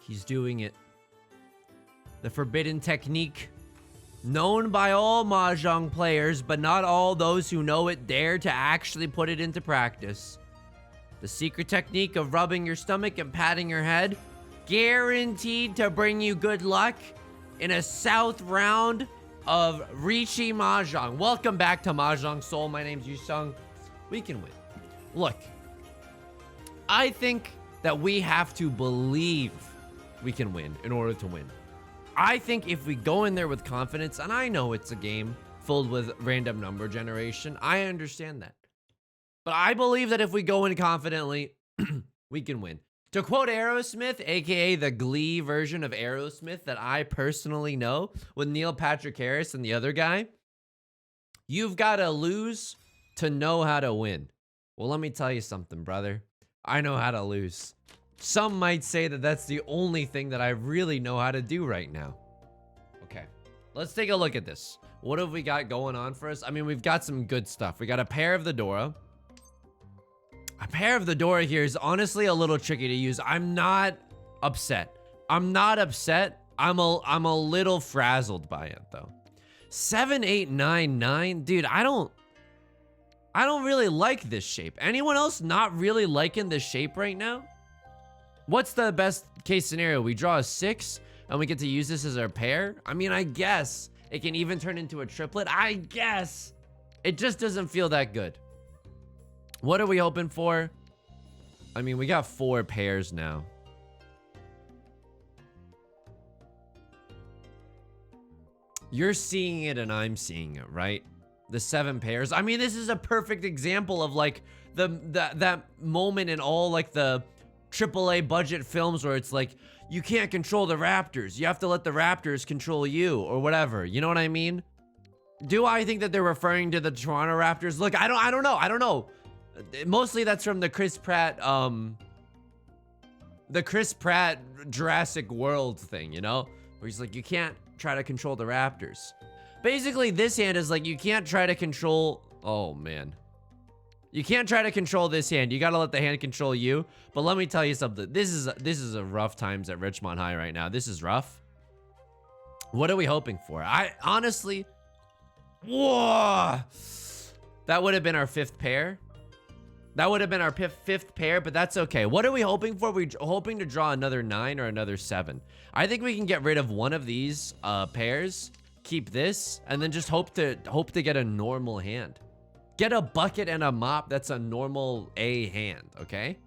He's doing it. The forbidden technique. Known by all Mahjong players, but not all those who know it dare to actually put it into practice. The secret technique of rubbing your stomach and patting your head, guaranteed to bring you good luck in a South round of Riichi Mahjong. Welcome back to Mahjong Soul. My name's Yusong. We can win. Look, I think that we have to believe we can win in order to win. I think if we go in there with confidence, and I know it's a game filled with random number generation, I understand that. But I believe that if we go in confidently, we can win. To quote Aerosmith, aka the Glee version of Aerosmith that I personally know, with Neil Patrick Harris and the other guy, you've got to lose to know how to win. Well, let me tell you something, brother. I know how to lose. Some might say that that's the only thing that I really know how to do right now. Okay, let's take a look at this. What have we got going on for us? I mean, we've got some good stuff. We got a pair of the Dora. A pair of the Dora here is honestly a little tricky to use. I'm not upset. I'm not upset. I'm a little frazzled by it though. 7, 8, 9, 9. Dude, I don't really like this shape. Anyone else not really liking this shape right now? What's the best case scenario? We draw a 6 and we get to use this as our pair? I mean, I guess it can even turn into a triplet. I guess it just doesn't feel that good. What are we hoping for? I mean, we got 4 pairs now. You're seeing it and I'm seeing it, right? The 7 pairs. I mean, this is a perfect example of like that moment in all like the AAA budget films where it's like, you can't control the Raptors. You have to let the Raptors control you or whatever. You know what I mean? Do I think that they're referring to the Toronto Raptors? Look, I don't know. Mostly that's from the Chris Pratt Jurassic World thing, you know? Where he's like, you can't try to control the Raptors. Basically, this hand is like, you can't try to control... Oh, man. You can't try to control this hand. You gotta let the hand control you. But let me tell you something. This is a rough times at Richmond High right now. This is rough. What are we hoping for? I honestly... Whoa! That would have been our 5th pair. That would have been our 5th pair, but that's okay. What are we hoping for? We're hoping to draw another 9 or another 7. I think we can get rid of one of these pairs, keep this, and then just hope to get a normal hand. Get a bucket and a mop. That's a normal A hand, okay?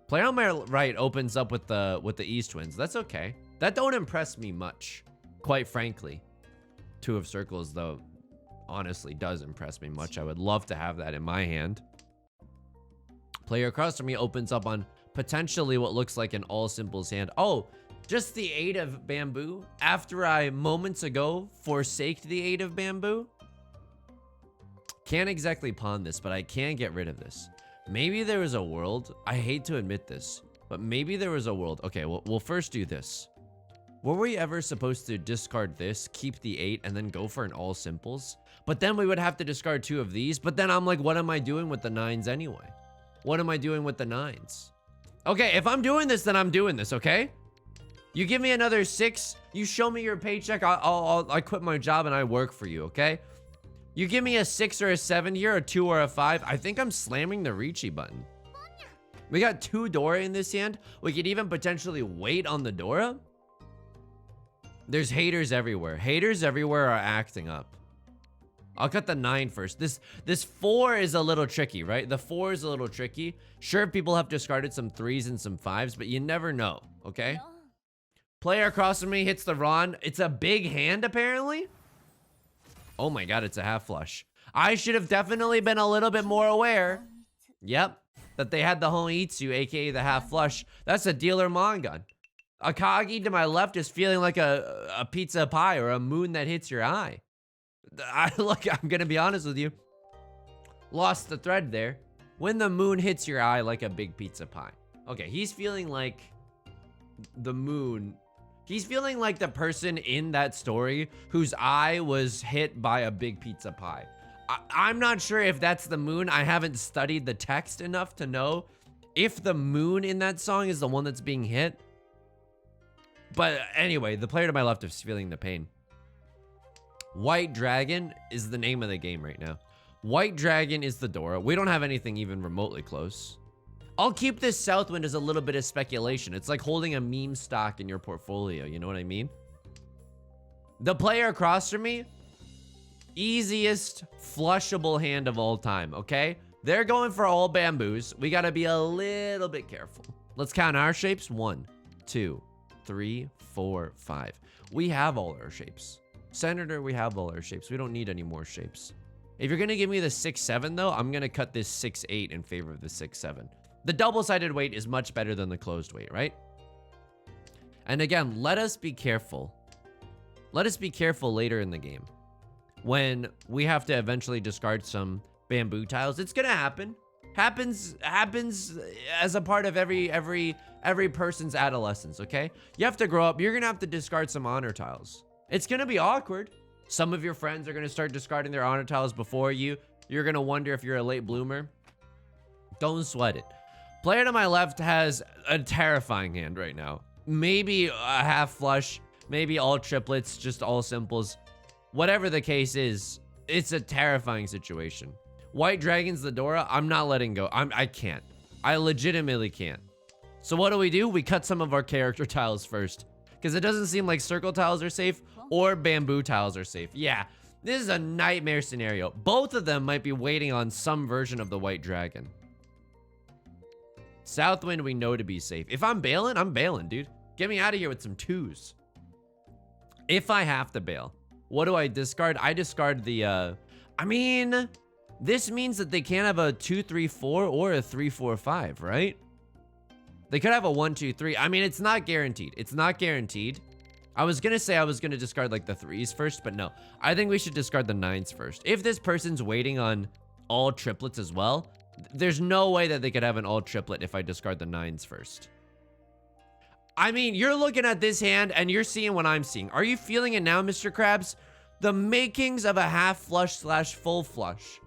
Player on my right opens up with the East Winds. That's okay. That don't impress me much, quite frankly. 2 of Circles, though, honestly does impress me much. I would love to have that in my hand. Player across from me opens up on potentially what looks like an all simples hand. Oh, just the 8 of bamboo after I moments ago forsaked the 8 of bamboo. Can't exactly pawn this, but I can get rid of this. Maybe there was a world. I hate to admit this, but maybe there was a world. Okay, we'll first do this. Were we ever supposed to discard this, keep the 8, and then go for an all simples? But then we would have to discard 2 of these. But then I'm like, what am I doing with the 9s anyway? What am I doing with the 9s? Okay, if I'm doing this, then I'm doing this, okay? You give me another 6, you show me your paycheck, I quit my job and I work for you, okay? You give me a 6 or a 7 here, a 2 or a 5, I think I'm slamming the Riichi button. We got 2 Dora in this hand. We could even potentially wait on the Dora. There's haters everywhere. Haters everywhere are acting up. I'll cut the 9 first. This 4 is a little tricky, right? The 4 is a little tricky. Sure, people have discarded some 3s and some 5s, but you never know, okay? Player across from me hits the Ron. It's a big hand, apparently. Oh my god, it's a half flush. I should have definitely been a little bit more aware. Yep, that they had the Honitsu, aka the half flush. That's a dealer Mongun. Akagi to my left is feeling like a pizza pie or a moon that hits your eye. Look, I'm gonna be honest with you. Lost the thread there. When the moon hits your eye like a big pizza pie. Okay, he's feeling like the moon. He's feeling like the person in that story whose eye was hit by a big pizza pie. I'm not sure if that's the moon. I haven't studied the text enough to know if the moon in that song is the one that's being hit. But anyway, the player to my left is feeling the pain. White Dragon is the name of the game right now. White Dragon is the Dora. We don't have anything even remotely close. I'll keep this Southwind as a little bit of speculation. It's like holding a meme stock in your portfolio. You know what I mean? The player across from me, easiest flushable hand of all time, okay? They're going for all bamboos. We gotta be a little bit careful. Let's count our shapes. 1, 2, 3, 4, 5. We have all our shapes. Senator, we have all our shapes. We don't need any more shapes. If you're gonna give me the 6-7 though, I'm gonna cut this 6-8 in favor of the 6-7. The double-sided weight is much better than the closed weight, right? And again, let us be careful. Let us be careful later in the game when we have to eventually discard some bamboo tiles. It's gonna happen. Happens as a part of every person's adolescence, okay? You have to grow up. You're gonna have to discard some honor tiles. It's gonna be awkward. Some of your friends are gonna start discarding their honor tiles before you. You're gonna wonder if you're a late bloomer. Don't sweat it. Player to my left has a terrifying hand right now. Maybe a half flush, maybe all triplets, just all simples. Whatever the case is, it's a terrifying situation. White Dragon's the Dora. I'm not letting go. I can't. I legitimately can't. So what do? We cut some of our character tiles first, because it doesn't seem like circle tiles are safe or bamboo tiles are safe. Yeah, this is a nightmare scenario. Both of them might be waiting on some version of the White Dragon. Southwind we know to be safe. If I'm bailing, I'm bailing, dude. Get me out of here with some 2s. If I have to bail, what do I discard? I discard the, I mean, this means that they can't have a 2-3-4 or a 3-4-5, right? They could have a 1-2-3. I mean, it's not guaranteed. It's not guaranteed. I was gonna say I was gonna discard like the 3s first, but no. I think we should discard the 9s first. If this person's waiting on all triplets as well, there's no way that they could have an all triplet if I discard the 9s first. I mean, you're looking at this hand and you're seeing what I'm seeing. Are you feeling it now, Mr. Krabs? The makings of a half flush / full flush.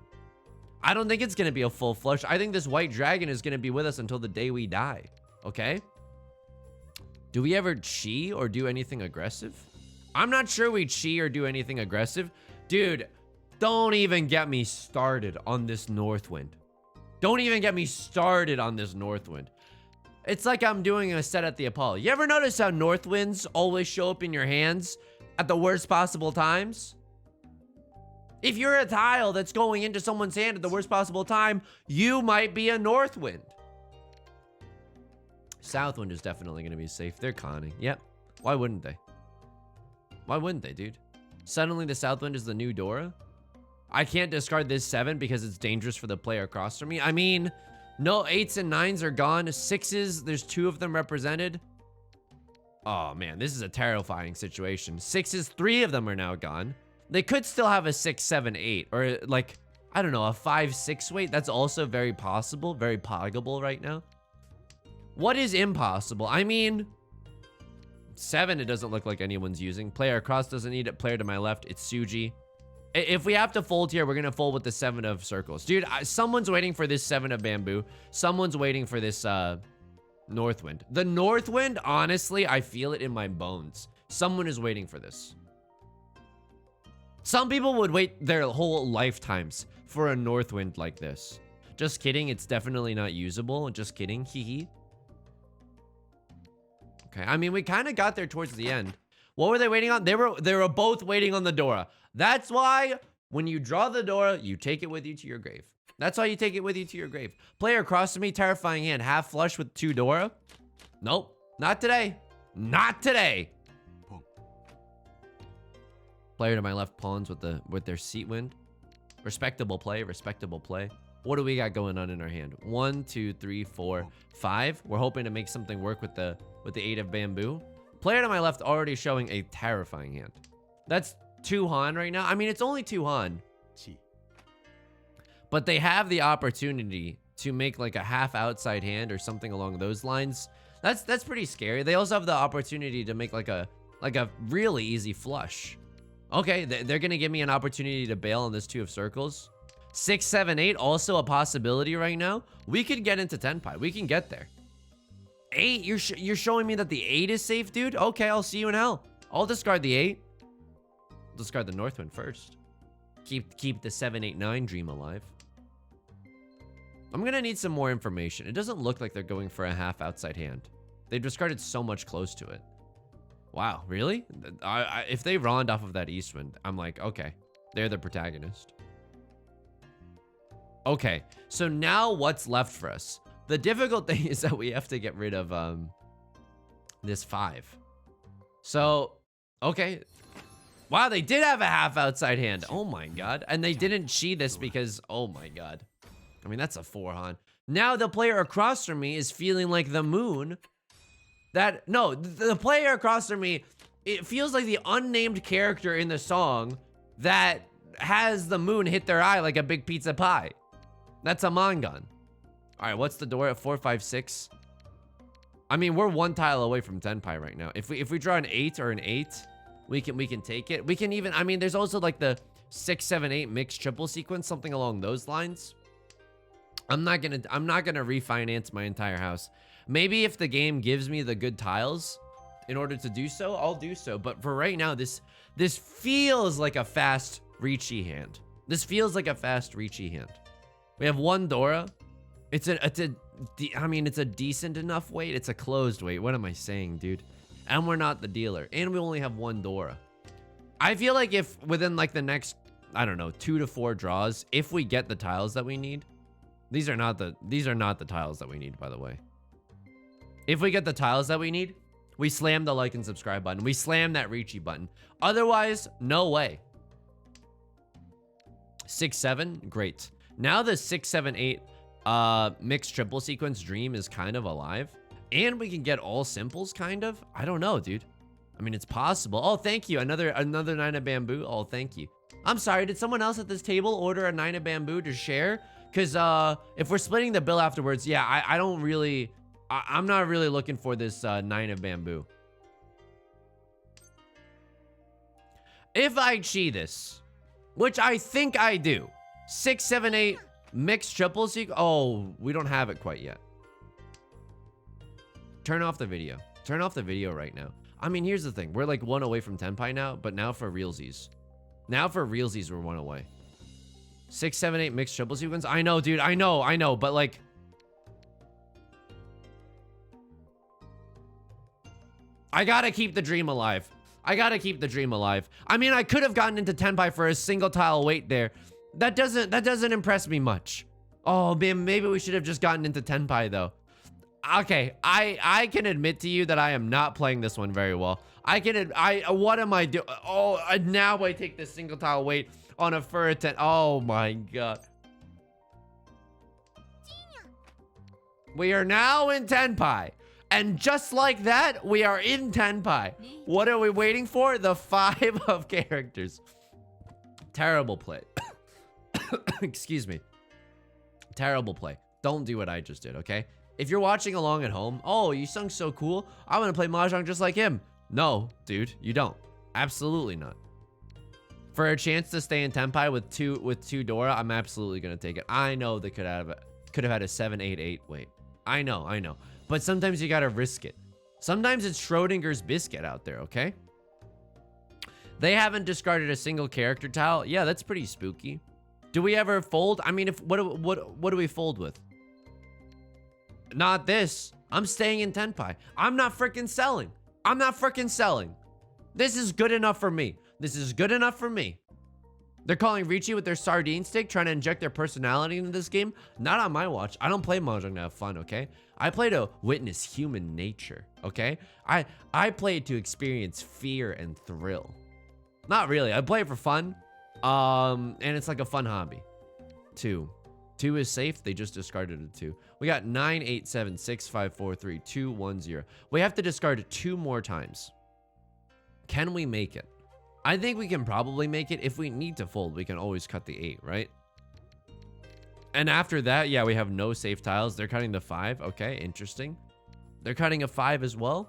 I don't think it's gonna be a full flush. I think this White Dragon is gonna be with us until the day we die. Okay? Do we ever chi or do anything aggressive? I'm not sure we chi or do anything aggressive. Dude, don't even get me started on this Northwind. Don't even get me started on this Northwind. It's like I'm doing a set at the Apollo. You ever notice how Northwinds always show up in your hands at the worst possible times? If you're a tile that's going into someone's hand at the worst possible time, you might be a Northwind. Southwind is definitely going to be safe. They're conning. Yep. Why wouldn't they? Why wouldn't they, dude? Suddenly the Southwind is the new Dora? I can't discard this 7 because it's dangerous for the player across from me. I mean, no, 8s and 9s are gone. 6s, there's 2 of them represented. Oh man, this is a terrifying situation. 6s, 3 of them are now gone. They could still have a 6, 7, 8, or like, I don't know, a 5, 6 weight. That's also very possible, very poggable right now. What is impossible? I mean, 7, it doesn't look like anyone's using. Player across doesn't need it. Player to my left, it's Suji. If we have to fold here, we're going to fold with the 7 of circles. Dude, someone's waiting for this 7 of bamboo. Someone's waiting for this Northwind. The Northwind, honestly, I feel it in my bones. Someone is waiting for this. Some people would wait their whole lifetimes for a Northwind like this. Just kidding, it's definitely not usable. Just kidding, hee hee. Okay, I mean, we kind of got there towards the end. What were they waiting on? They were both waiting on the Dora. That's why when you draw the Dora, you take it with you to your grave. That's why you take it with you to your grave. Player across from me, terrifying hand. Half flush with 2 Dora. Nope, not today. Not today. Player to my left pawns with their seat wind. Respectable play, respectable play. What do we got going on in our hand? 1, 2, 3, 4, 5. We're hoping to make something work with the 8 of bamboo. Player to my left already showing a terrifying hand. That's 2 Han right now. I mean, it's only 2 Han. But they have the opportunity to make like a half outside hand or something along those lines. That's pretty scary. They also have the opportunity to make like a really easy flush. Okay, they're gonna give me an opportunity to bail on this 2 of circles. 6, 7, 8, also a possibility right now. We could get into Tenpai. We can get there. 8? You're showing me that the 8 is safe, dude? Okay, I'll see you in hell. I'll discard the 8. Discard the Northwind first. Keep the 7, 8, 9 dream alive. I'm gonna need some more information. It doesn't look like they're going for a half outside hand. They've discarded so much close to it. Wow, really? If they rond off of that Eastwind, I'm like, okay, they're the protagonist. Okay, so now what's left for us? The difficult thing is that we have to get rid of this 5. So, okay. Wow, they did have a half outside hand. Oh my god. And they didn't cheat this because, oh my god. I mean, that's a 4, hon. Now the player across from me is feeling like the moon. No, the player across from me, it feels like the unnamed character in the song that has the moon hit their eye like a big pizza pie. That's a Mangan. All right, what's the door at 4, 5, 6? I mean, we're 1 tile away from Tenpai right now. If we draw an 8 or an 8, we can take it. We can even, I mean, there's also like the 6, 7, 8 mixed triple sequence, something along those lines. I'm not gonna refinance my entire house. Maybe if the game gives me the good tiles in order to do so, I'll do so. But for right now, this feels like a fast Riichi hand. This feels like a fast Riichi hand. We have 1 Dora. I mean, it's a decent enough weight. It's a closed weight. What am I saying, dude? And we're not the dealer. And we only have 1 Dora. I feel like if within like the next, I don't know, 2 to 4 draws, if we get the tiles that we need, these are not the tiles that we need, by the way. If we get the tiles that we need, we slam the like and subscribe button. We slam that Riichi button. Otherwise, no way. 6, 7, great. Now the 6, 7, 8 mixed triple sequence dream is kind of alive. And we can get all simples, kind of. I don't know, dude. I mean, it's possible. Oh, thank you. Another 9 of bamboo. Oh, thank you. I'm sorry. Did someone else at this table order a 9 of bamboo to share? Because if we're splitting the bill afterwards, yeah, I'm not really looking for this 9 of bamboo. If I chi this, which I think I do, 6, 7, 8 mixed triple sequence. Oh, we don't have it quite yet. Turn off the video. Turn off the video right now. I mean, here's the thing. We're like 1 away from Tenpai now, but now for realsies. Now for realsies, we're 1 away. 6, 7, 8 mixed triple sequence. I know, dude. I know. But like, I gotta keep the dream alive. I mean, I could have gotten into Tenpai for a single tile weight there. That doesn't impress me much. Oh man, maybe we should have just gotten into Tenpai though. Okay, I can admit to you that I am not playing this one very well. What am I doing? Oh, now I take this single tile weight on a fur tent. Oh my god. We are now in Tenpai. And just like that, we are in Tenpai. What are we waiting for? The 5 of characters. Terrible play. Excuse me. Terrible play. Don't do what I just did, okay? If you're watching along at home, oh, Yusong's so cool. I want to play Mahjong just like him. No, dude, you don't. Absolutely not. For a chance to stay in Tenpai with two Dora, I'm absolutely gonna take it. I know they could have had a 7, 8, 8. Wait, I know. But sometimes you gotta risk it. Sometimes it's Schrodinger's biscuit out there, okay? They haven't discarded a single character tile. Yeah, that's pretty spooky. Do we ever fold? I mean, what do we fold with? Not this. I'm staying in Tenpai. I'm not freaking selling. This is good enough for me. They're calling Riichi with their sardine stick, trying to inject their personality into this game. Not on my watch. I don't play Mahjong to have fun, okay? I play to witness human nature, okay? I play to experience fear and thrill. Not really. I play it for fun. And it's like a fun hobby. 2 is safe. They just discarded a 2. We got 9, 8, 7, 6, 5, 4, 3, 2, 1, 0. We have to discard it 2 more times. Can we make it? I think we can probably make it. If we need to fold, we can always cut the 8, right? And after that, yeah, we have no safe tiles. They're cutting the 5. Okay, interesting. They're cutting a 5 as well.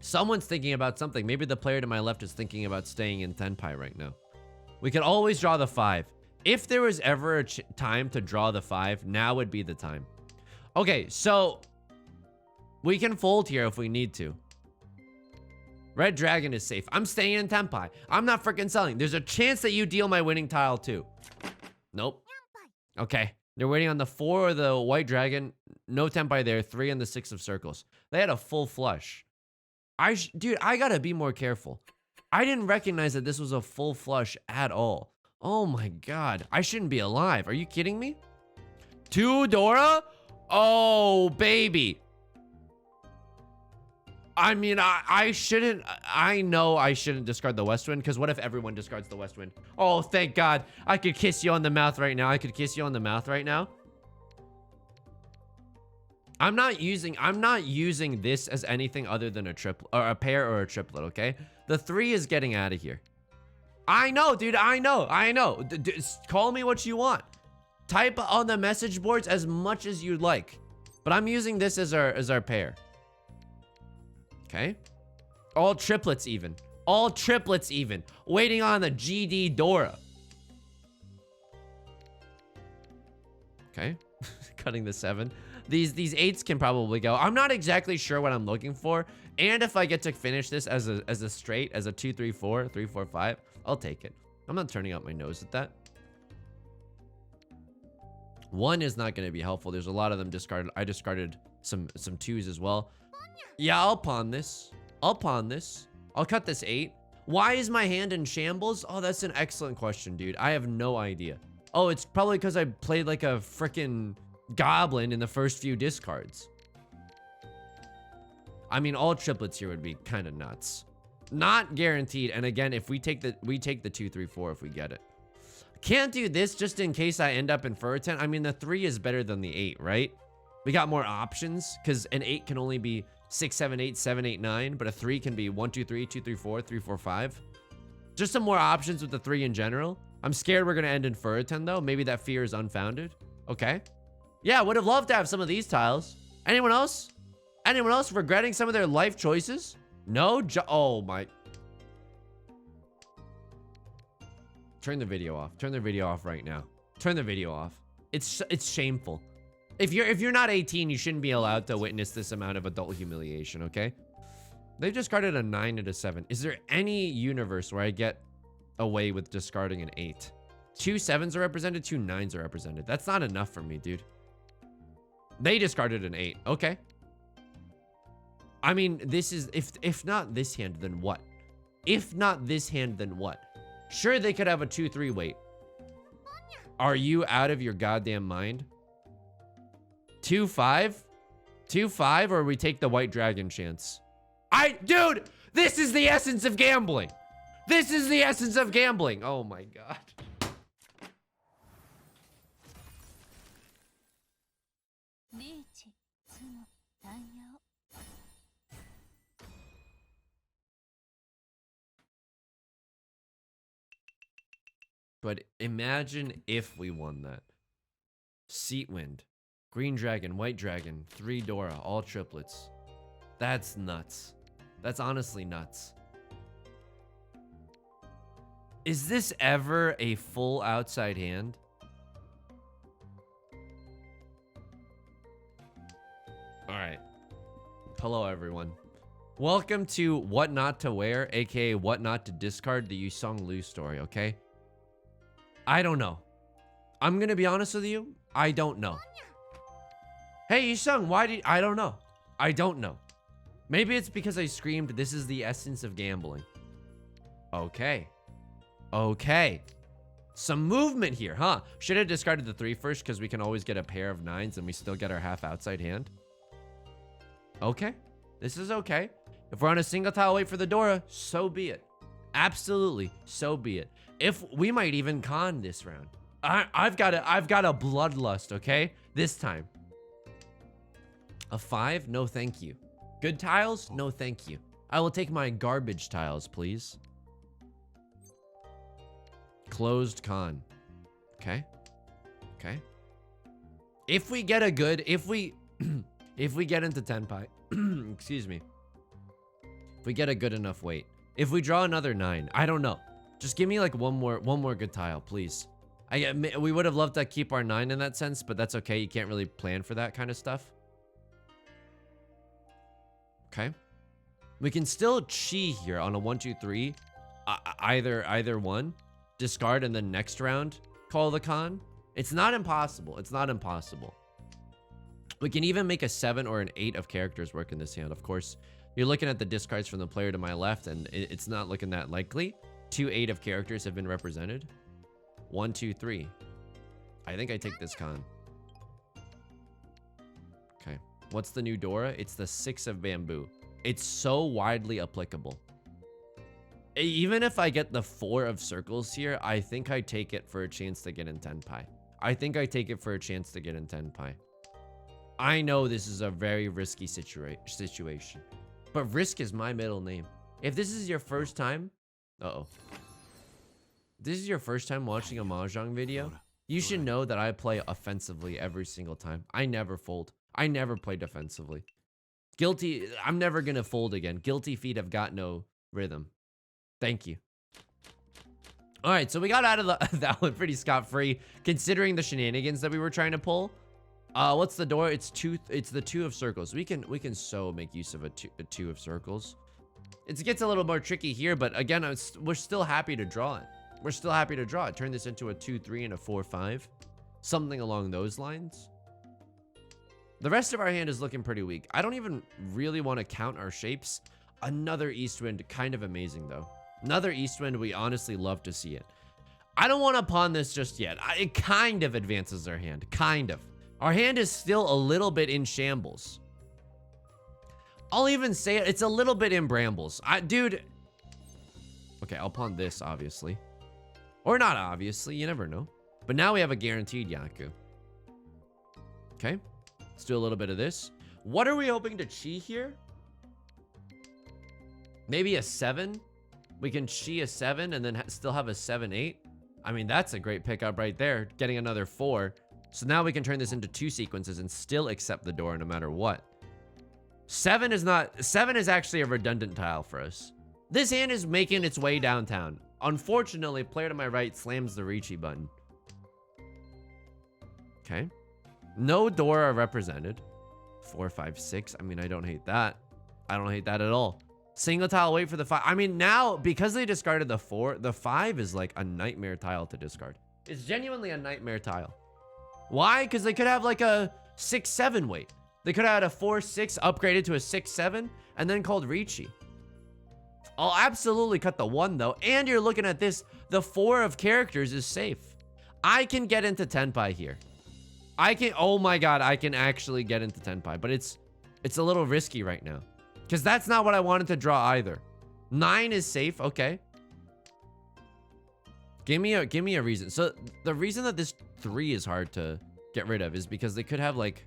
Someone's thinking about something. Maybe the player to my left is thinking about staying in Tenpai right now. We can always draw the 5. If there was ever a time to draw the 5, now would be the time. Okay, so We can fold here if we need to. Red Dragon is safe. I'm staying in Tenpai. I'm not freaking selling. There's a chance that you deal my winning tile too. Nope. Okay. They're waiting on the 4 or the White Dragon. No Tenpai there. 3 and the 6 of circles. They had a full flush. Dude, I gotta be more careful. I didn't recognize that this was a full flush at all. Oh my god. I shouldn't be alive. Are you kidding me? 2 Dora? Oh, baby. I mean, I shouldn't. I know I shouldn't discard the West Wind, because what if everyone discards the West Wind? Oh, thank God. I could kiss you on the mouth right now. I could kiss you on the mouth right now. I'm not using this as anything other than a triplet or a pair or a triplet, okay? The 3 is getting out of here. I know, dude. I know. Call me what you want. Type on the message boards as much as you'd like. But I'm using this as our pair. Okay. All triplets even. All triplets even. Waiting on the GD Dora. Okay. Cutting the 7. These 8s can probably go. I'm not exactly sure what I'm looking for. And if I get to finish this as a straight, as a 2, 3, 4, 3, 4, 5, I'll take it. I'm not turning up my nose at that. 1 is not going to be helpful. There's a lot of them discarded. I discarded some 2s as well. Yeah, I'll pawn this. I'll cut this 8. Why is my hand in shambles? Oh, that's an excellent question, dude. I have no idea. Oh, it's probably because I played like a freaking goblin in the first few discards. I mean, all triplets here would be kind of nuts. Not guaranteed. And again, if we take the 2, 3, 4 if we get it. Can't do this just in case I end up in Furitan. I mean, the 3 is better than the 8, right? We got more options because an 8 can only be 6, 7, 8, 7, 8, 9, but a 3 can be 1, 2, 3, 2, 3, 4, 3, 4, 5. Just some more options with the 3 in general. I'm scared we're gonna end in Furitan though. Maybe that fear is unfounded. Okay. Yeah, would have loved to have some of these tiles. Anyone else? Anyone else regretting some of their life choices? No? Oh my. Turn the video off. Turn the video off right now. Turn the video off. It's shameful. If you're not 18, you shouldn't be allowed to witness this amount of adult humiliation, okay? They've discarded a 9 and a 7. Is there any universe where I get away with discarding an 8? 2 7s are represented, 2 9s are represented. That's not enough for me, dude. They discarded an 8. Okay. I mean, this is if not this hand, then what? If not this hand, then what? Sure, they could have a 2 3 wait. Are you out of your goddamn mind? 2 5? 2 5, or we take the White Dragon chance? Dude, this is the essence of gambling. This is the essence of gambling. Oh my god. But imagine if we won that. Seat Wind, Green Dragon, White Dragon, 3 Dora, all triplets. That's nuts. That's honestly nuts. Is this ever a full outside hand? All right. Hello, everyone. Welcome to What Not to Wear, aka What Not to Discard, the Yusong Liu story, okay? I don't know. I'm gonna be honest with you. I don't know. Hey, Yusong, I don't know. I don't know. Maybe it's because I screamed, this is the essence of gambling. Okay. Okay. Some movement here, huh? Should have discarded the 3 first because we can always get a pair of 9s and we still get our half outside hand. Okay. This is okay. If we're on a single tile wait for the Dora, so be it. Absolutely, so be it. If we might even con this round. I've got a bloodlust, okay? This time. A 5? No, thank you. Good tiles? No, thank you. I will take my garbage tiles, please. Closed con. Okay. Okay. If we get a good, if we get into Tenpai, excuse me. If we get a good enough weight. If we draw another 9, I don't know. Just give me like one more good tile, please. We would have loved to keep our 9 in that sense, but that's okay. You can't really plan for that kind of stuff. Okay. We can still chi here on a 1, 2, 3. Either one. Discard and then next round call the con. It's not impossible. It's not impossible. We can even make a 7 or an 8 of characters work in this hand. Of course, you're looking at the discards from the player to my left, and it's not looking that likely. 2 8 of characters have been represented. 1, 2, 3. I think I take this con. Okay. What's the new Dora? It's the 6 of bamboo. It's so widely applicable. Even if I get the 4 of circles here, I think I take it for a chance to get in Tenpai. I think I take it for a chance to get in Tenpai. I know this is a very risky situation, but risk is my middle name. If this is your first time, this is your first time watching a Mahjong video, you should know that I play offensively every single time. I never fold. I never play defensively. Guilty, I'm never gonna fold again. Guilty feet have got no rhythm. Thank you. All right, so we got out of that one pretty scot-free, considering the shenanigans that we were trying to pull. What's the door? It's the 2 of circles. We can so make use of a two of circles. It gets a little more tricky here, but again, we're still happy to draw it. We're still happy to draw it. Turn this into a 2, 3 and a 4, 5. Something along those lines. The rest of our hand is looking pretty weak. I don't even really want to count our shapes. Another east wind, kind of amazing though. Another east wind, we honestly love to see it. I don't want to pawn this just yet. It kind of advances our hand, kind of. Our hand is still a little bit in shambles. I'll even say it's a little bit in brambles. Dude. Okay, I'll pawn this, obviously. Or not obviously, you never know. But now we have a guaranteed Yaku. Okay, let's do a little bit of this. What are we hoping to chi here? Maybe a 7? We can chi a 7 and then still have a 7, 8. I mean, that's a great pickup right there. Getting another 4. So now we can turn this into 2 sequences and still accept the door no matter what. 7 is actually a redundant tile for us. This hand is making its way downtown. Unfortunately, player to my right slams the Riichi button. Okay. No Dora represented. 4, 5, 6. I mean, I don't hate that. I don't hate that at all. Single tile, wait for the 5. I mean, now, because they discarded the 4, the 5 is like a nightmare tile to discard. It's genuinely a nightmare tile. Why? Because they could have like a 6, 7 wait. They could have had a 4, 6 upgraded to a 6, 7 and then called Riichi. I'll absolutely cut the 1 though. And you're looking at this, the 4 of characters is safe. I can get into Tenpai here. Oh my God, I can actually get into Tenpai, but it's a little risky right now. Because that's not what I wanted to draw either. 9 is safe, okay. Give me a reason. So the reason that this 3 is hard to get rid of is because they could have like,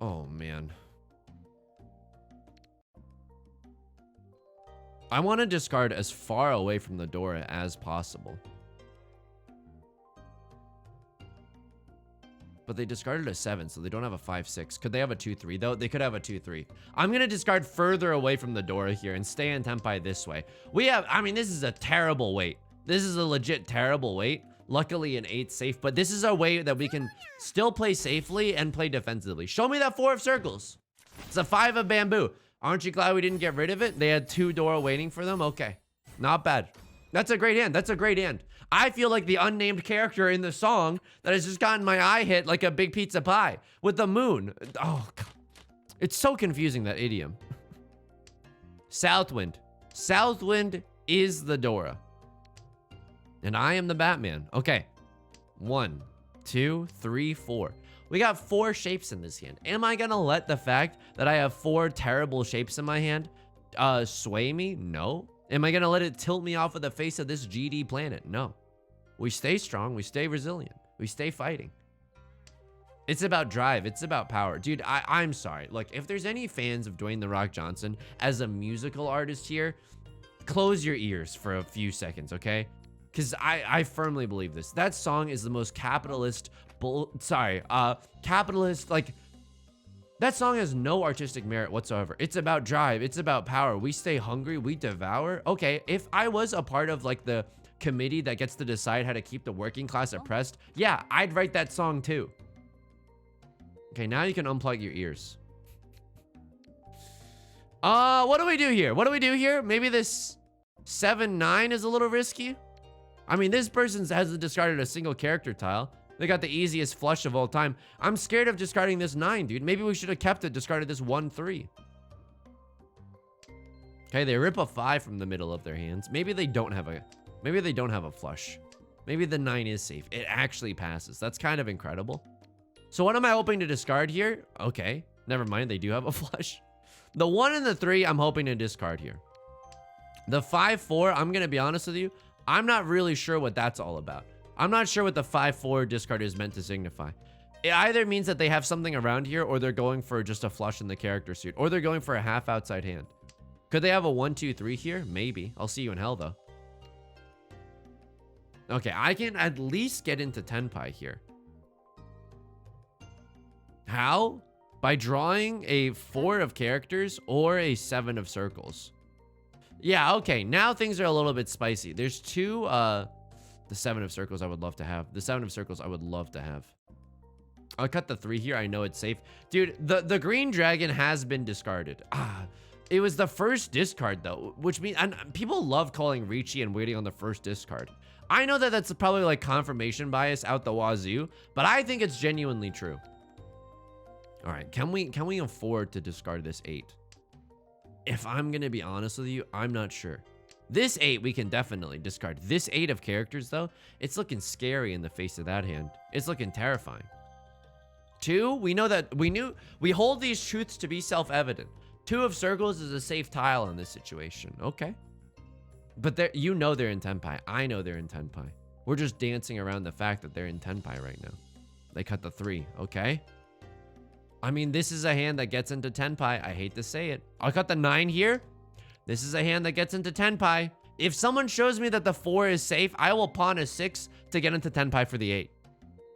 oh man. I want to discard as far away from the Dora as possible. But they discarded a 7, so they don't have a 5, 6. Could they have a 2, 3 though? They could have a 2, 3. I'm gonna discard further away from the Dora here and stay in Tenpai this way. I mean, this is a terrible wait. This is a legit terrible wait. Luckily an 8 safe, but this is a way that we can still play safely and play defensively. Show me that 4 of circles. It's a 5 of bamboo. Aren't you glad we didn't get rid of it? They had 2 Dora waiting for them. Okay, not bad. That's a great hand. That's a great hand. I feel like the unnamed character in the song that has just gotten my eye hit like a big pizza pie with the moon. Oh, God. It's so confusing, that idiom. Southwind. Southwind is the Dora. And I am the Batman. Okay. 1, 2, 3, 4. We got 4 shapes in this hand. Am I gonna let the fact that I have 4 terrible shapes in my hand sway me? No. Am I gonna let it tilt me off of the face of this GD planet? No. We stay strong, we stay resilient, we stay fighting. It's about drive, it's about power. Dude, I'm sorry. Look, if there's any fans of Dwayne "The Rock" Johnson as a musical artist here, close your ears for a few seconds, okay? Because I firmly believe this. That song is the most capitalist, capitalist, like, that song has no artistic merit whatsoever. It's about drive. It's about power. We stay hungry. We devour. Okay, if I was a part of like the committee that gets to decide how to keep the working class oppressed, yeah, I'd write that song too. Okay, now you can unplug your ears. What do we do here? What do we do here? Maybe this 7-9 is a little risky. I mean, this person hasn't discarded a single character tile. They got the easiest flush of all time. I'm scared of discarding this 9, dude. Maybe we should have kept it, discarded this 1-3. Okay, they rip a 5 from the middle of their hands. Maybe they don't have a flush. Maybe the 9 is safe. It actually passes. That's kind of incredible. So what am I hoping to discard here? Okay, never mind. They do have a flush. The 1 and the 3, I'm hoping to discard here. The 5-4, I'm gonna be honest with you, I'm not really sure what that's all about. I'm not sure what the 5-4 discard is meant to signify. It either means that they have something around here, or they're going for just a flush in the character suit, or they're going for a half outside hand. Could they have a 1-2-3 here? Maybe. I'll see you in hell, though. Okay, I can at least get into Tenpai here. How? By drawing a 4 of characters or a 7 of circles. Yeah, okay. Now things are a little bit spicy. There's two, the 7 of circles I would love to have. The 7 of circles I would love to have. I'll cut the 3 here. I know it's safe. Dude, the green dragon has been discarded. It was the first discard, though, which means and people love calling Riichi and waiting on the first discard. I know that that's probably like confirmation bias out the wazoo, but I think it's genuinely true. All right, can we afford to discard this 8? If I'm gonna be honest with you, I'm not sure. This 8 we can definitely discard. This 8 of characters, though, it's looking scary in the face of that hand. It's looking terrifying. 2, we know that we hold these truths to be self-evident. 2 of circles is a safe tile in this situation. Okay. But you know they're in Tenpai. I know they're in Tenpai. We're just dancing around the fact that they're in Tenpai right now. They cut the 3. Okay. I mean, this is a hand that gets into Tenpai. I hate to say it. I'll cut the 9 here. This is a hand that gets into Tenpai. If someone shows me that the 4 is safe, I will pawn a 6 to get into Tenpai for the 8.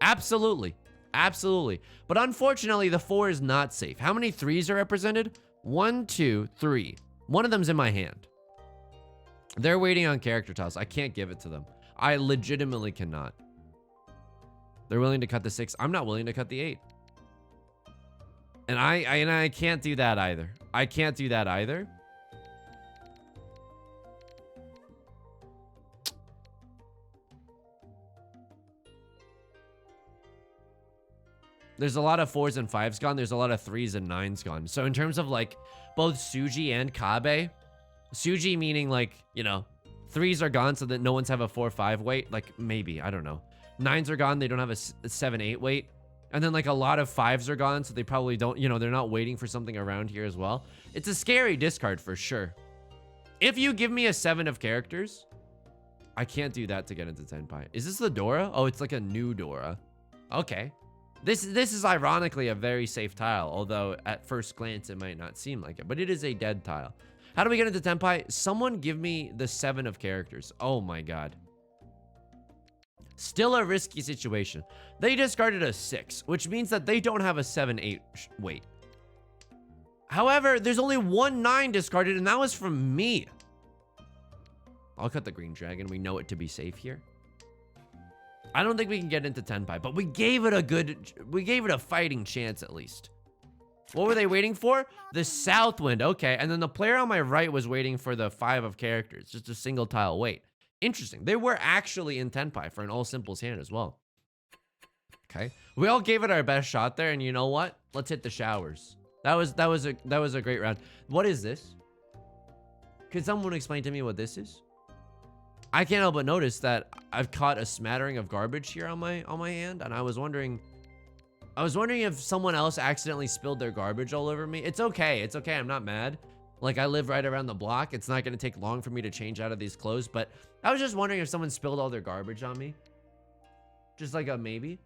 Absolutely. Absolutely. But unfortunately, the 4 is not safe. How many 3s are represented? 1, 2, 3. One of them's in my hand. They're waiting on character tiles. I can't give it to them. I legitimately cannot. They're willing to cut the 6. I'm not willing to cut the 8. And I can't do that either. I can't do that either. There's a lot of 4s and 5s gone. There's a lot of 3s and 9s gone. So in terms of like both Suji and Kabe, Suji meaning like, you know, 3s are gone so that no one's have a 4-5 weight. Like maybe, I don't know. 9s are gone. They don't have a 7-8 weight. And then like a lot of 5s are gone. So they probably don't, you know, they're not waiting for something around here as well. It's a scary discard for sure. If you give me a 7 of characters, I can't do that to get into Tenpai. Is this the Dora? Oh, it's like a new Dora. Okay. This is ironically a very safe tile, although at first glance it might not seem like it, but it is a dead tile. How do we get into Tenpai? Someone give me the 7 of characters. Oh my god. Still a risky situation. They discarded a 6, which means that they don't have a 7-8 weight. However, there's only 1 9 discarded, and that was from me. I'll cut the green dragon. We know it to be safe here. I don't think we can get into Tenpai, but we gave it a fighting chance at least. What were they waiting for? The south wind. Okay, and then the player on my right was waiting for the 5 of characters, just a single tile wait. Interesting. They were actually in Tenpai for an all simples hand as well. Okay, we all gave it our best shot there, and you know what? Let's hit the showers. That was a great round. What is this? Could someone explain to me what this is? I can't help but notice that I've caught a smattering of garbage here on my hand, and I was wondering if someone else accidentally spilled their garbage all over me. It's okay. It's okay. I'm not mad. Like, I live right around the block. It's not going to take long for me to change out of these clothes, but I was just wondering if someone spilled all their garbage on me. Just like a maybe.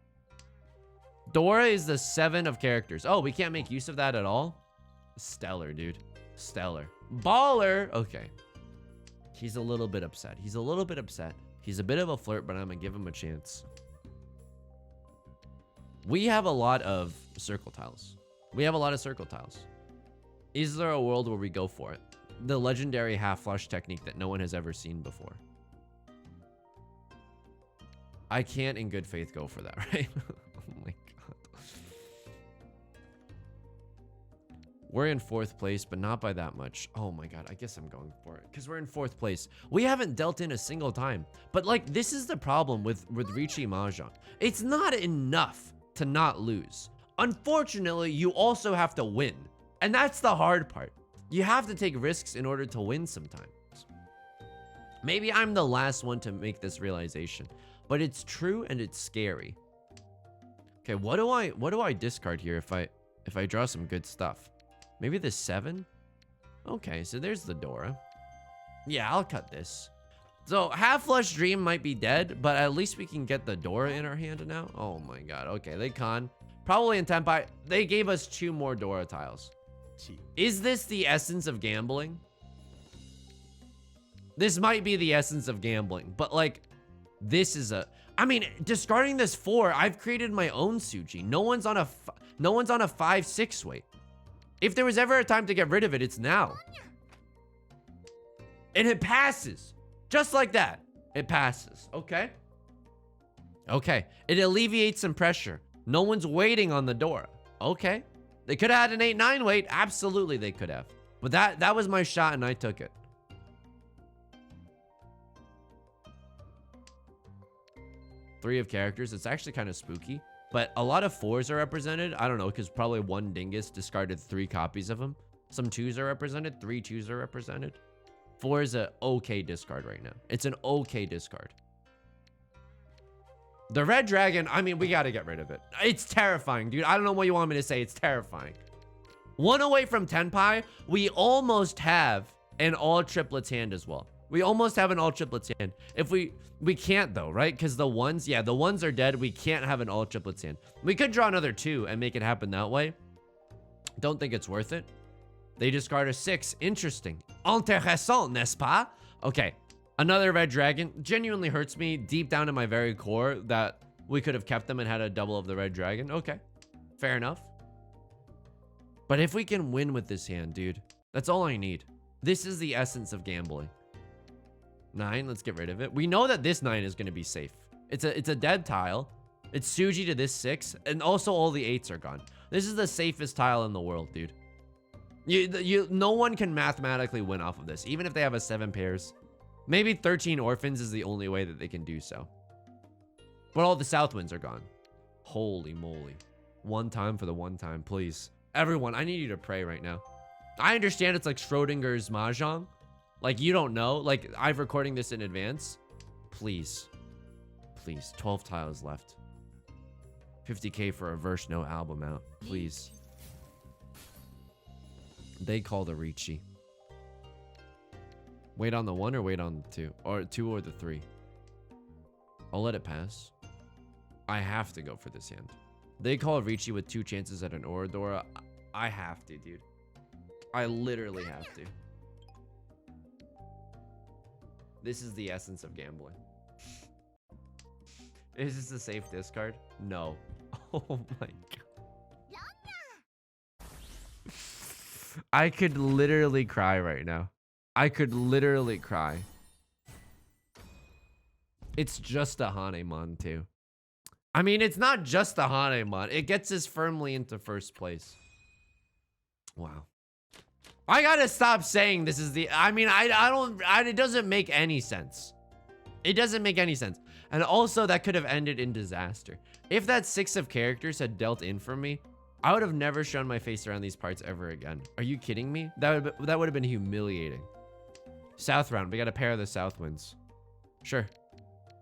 Dora is the 7 of characters. Oh, we can't make use of that at all? Stellar, dude. Stellar. Baller. Okay. He's a little bit upset. He's a little bit upset. He's a bit of a flirt, but I'm going to give him a chance. We have a lot of circle tiles. Is there a world where we go for it? The legendary half flush technique that no one has ever seen before. I can't in good faith go for that, right? Oh my god. We're in 4th place, but not by that much. Oh my god, I guess I'm going for it. Because we're in 4th place. We haven't dealt in a single time. But like, this is the problem with Riichi Mahjong. It's not enough to not lose. Unfortunately, you also have to win. And that's the hard part. You have to take risks in order to win sometimes. Maybe I'm the last one to make this realization. But it's true and it's scary. Okay, what do I discard here if I draw some good stuff? Maybe the 7? Okay, so there's the Dora. Yeah, I'll cut this. So Half Flush Dream might be dead, but at least we can get the Dora in our hand now. Oh my god. Okay, they con. Probably in Tenpai. They gave us 2 more Dora tiles. Is this the essence of gambling? This might be the essence of gambling, but like, this is a... I mean, discarding this 4, I've created my own Tsuji. No one's on a 5-6 weight. If there was ever a time to get rid of it, it's now. And it passes. Just like that. It passes. Okay? Okay. It alleviates some pressure. No one's waiting on the Dora. Okay. They could have had an 8-9 weight. Absolutely, they could have. But that was my shot, and I took it. Three of characters. It's actually kind of spooky. But a lot of 4s are represented. I don't know, because probably one dingus discarded 3 copies of them. Some 2s are represented. 3 2s are represented. 4 is an okay discard right now. It's an okay discard. The red dragon, I mean, we got to get rid of it. It's terrifying, dude. I don't know what you want me to say. It's terrifying. 1 away from Tenpai. We almost have an all triplets hand as well. We almost have an all triplets hand. If we can't though, right? Because the 1s, yeah, the 1s are dead. We can't have an all triplets hand. We could draw another 2 and make it happen that way. Don't think it's worth it. They discard a 6. Interesting. Intéressant, n'est-ce pas? Okay. Another red dragon. Genuinely hurts me deep down in my very core that we could have kept them and had a double of the red dragon. Okay. Fair enough. But if we can win with this hand, dude, that's all I need. This is the essence of gambling. 9, let's get rid of it. We know that this 9 is going to be safe. It's a dead tile. It's Tsuji to this 6, and also all the 8s are gone. This is the safest tile in the world, dude. No one can mathematically win off of this, even if they have a 7 pairs. Maybe 13 orphans is the only way that they can do so. But all the south winds are gone. Holy moly. One time for the one time, please. Everyone, I need you to pray right now. I understand it's like Schrodinger's Mahjong. Like, you don't know. Like, I'm recording this in advance. Please. Please. 12 tiles left. 50K for a verse, no album out. Please. They call the Riichi. Wait on the 1 or wait on the 2? Or 2 or the 3? I'll let it pass. I have to go for this hand. They call Riichi with 2 chances at an Oradora. I have to, dude. I literally have to. This is the essence of gambling. Is this a safe discard? No. Oh my god. I could literally cry right now. I could literally cry. It's just a Hanemon too. I mean, it's not just a Hanemon. It gets us firmly into first place. Wow. I gotta stop saying this is the... I mean, it doesn't make any sense. It doesn't make any sense. And also, that could have ended in disaster. If that 6 of characters had dealt in for me, I would have never shown my face around these parts ever again. Are you kidding me? That would have been humiliating. South round. We got a pair of the south winds. Sure.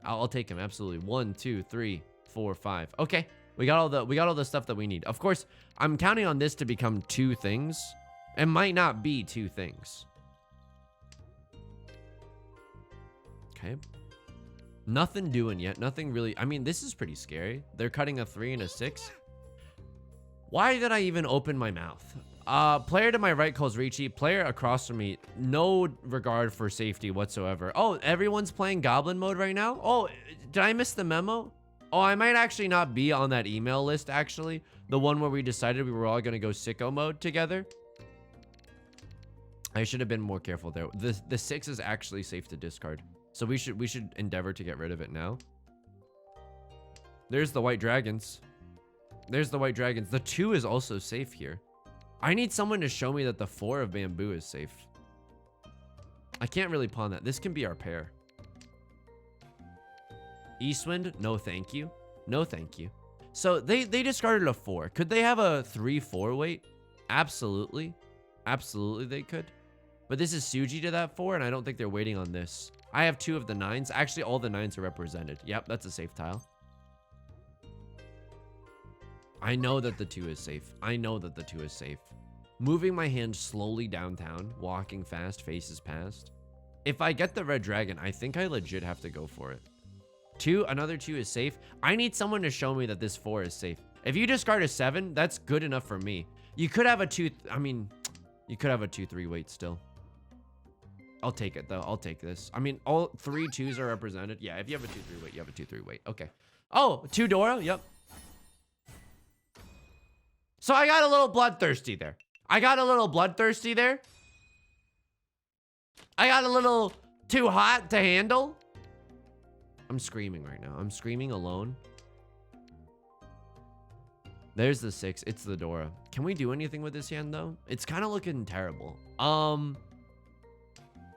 I'll take him. Absolutely. 1, 2, 3, 4, 5. Okay. We got all the stuff that we need. Of course, I'm counting on this to become 2 things. It might not be 2 things. Okay. Nothing doing yet. Nothing really. I mean, this is pretty scary. They're cutting a 3 and a 6. Why did I even open my mouth? Player to my right calls Riichi. Player across from me, no regard for safety whatsoever. Oh, everyone's playing Goblin mode right now? Oh, did I miss the memo? Oh, I might actually not be on that email list, actually. The one where we decided we were all going to go sicko mode together. I should have been more careful there. The 6 is actually safe to discard. So we should endeavor to get rid of it now. There's the white dragons. There's the white dragons. The 2 is also safe here. I need someone to show me that the 4 of bamboo is safe. I can't really pawn that. This can be our pair. Eastwind, no thank you. No thank you. So they discarded a 4. Could they have a 3-4 weight? Absolutely. Absolutely they could. But this is Suji to that 4, and I don't think they're waiting on this. I have 2 of the 9s. Actually, all the 9s are represented. Yep, that's a safe tile. I know that the 2 is safe. I know that the 2 is safe. Moving my hand slowly downtown, walking fast, faces past. If I get the red dragon, I think I legit have to go for it. 2, another 2 is safe. I need someone to show me that this 4 is safe. If you discard a 7, that's good enough for me. You could have a 2, I mean, you could have a 2-3 weight still. I'll take it though. I'll take this. I mean, all 3 2s are represented. Yeah, if you have a 2-3 weight, you have a 2-3 weight. Okay. Oh, 2 Dora. Yep. So I got a little bloodthirsty there. I got a little too hot to handle. I'm screaming right now. I'm screaming alone. There's the 6. It's the Dora. Can we do anything with this hand though? It's kind of looking terrible.